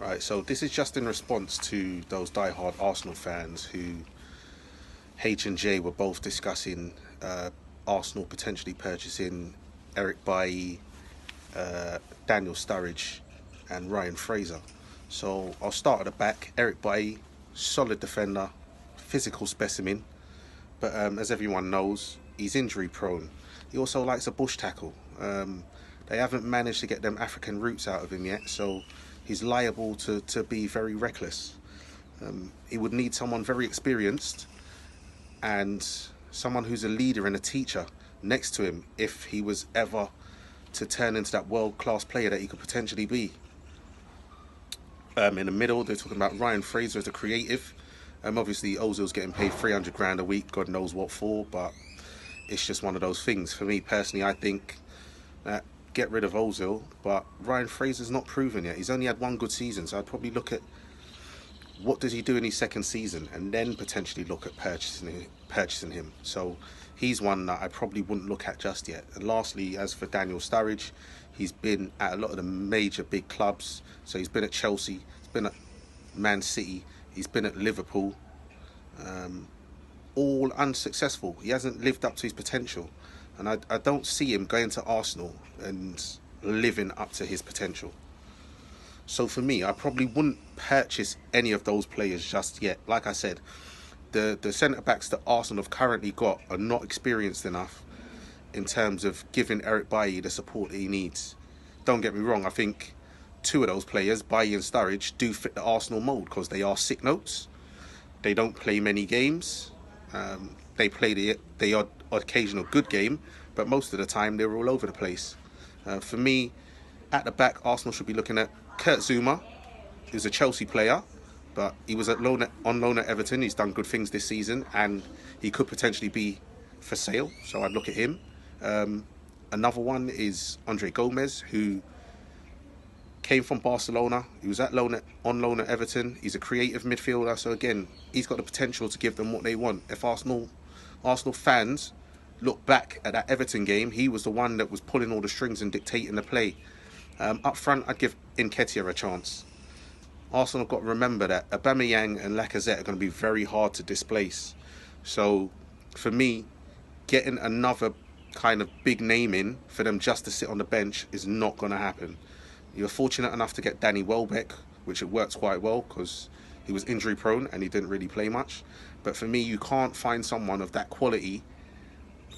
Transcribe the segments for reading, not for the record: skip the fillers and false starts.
Right, so this is just in response to those die-hard Arsenal fans who H and J were both discussing Arsenal potentially purchasing Eric Bailly, Daniel Sturridge, and Ryan Fraser. So I'll start at the back. Eric Bailly, solid defender, physical specimen, but as everyone knows, he's injury prone. He also likes a bush tackle. They haven't managed to get them African roots out of him yet, so he's liable to be very reckless. He would need someone very experienced and someone who's a leader and a teacher next to him if he was ever to turn into that world-class player that he could potentially be. In the middle, they're talking about Ryan Fraser as a creative. Obviously, Ozil's getting paid 300 grand a week, God knows what for, but it's just one of those things. For me personally, I think that get rid of Ozil, but Ryan Fraser's not proven yet. He's only had one good season, so I'd probably look at what does he do in his second season, and then potentially look at purchasing him. So he's one that I probably wouldn't look at just yet. And lastly, as for Daniel Sturridge, he's been at a lot of the major big clubs. So he's been at Chelsea, he's been at Man City, he's been at Liverpool, all unsuccessful. He hasn't lived up to his potential, and I don't see him going to Arsenal and living up to his potential. So for me, I probably wouldn't purchase any of those players just yet. Like I said, the centre-backs that Arsenal have currently got are not experienced enough in terms of giving Eric Bailly the support that he needs. Don't get me wrong, I think two of those players, Bailly and Sturridge, do fit the Arsenal mould because they are sick notes. They don't play many games. They play the odd occasional good game, but most of the time they're all over the place. For me, at the back, Arsenal should be looking at Kurt Zouma, who's a Chelsea player, but he was on loan at Everton. He's done good things this season, and he could potentially be for sale, so I'd look at him. Another one is Andre Gomez, who came from Barcelona. He was on loan at Everton. He's a creative midfielder, so again, he's got the potential to give them what they want. If Arsenal fans look back at that Everton game, he was the one that was pulling all the strings and dictating the play. Up front, I'd give Nketiah a chance. Arsenal have got to remember that Aubameyang and Lacazette are going to be very hard to displace. So, for me, getting another kind of big name in for them just to sit on the bench is not going to happen. You were fortunate enough to get Danny Welbeck, which it works quite well because he was injury prone and he didn't really play much. But for me, you can't find someone of that quality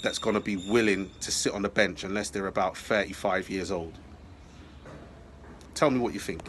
that's going to be willing to sit on the bench unless they're about 35 years old. Tell me what you think.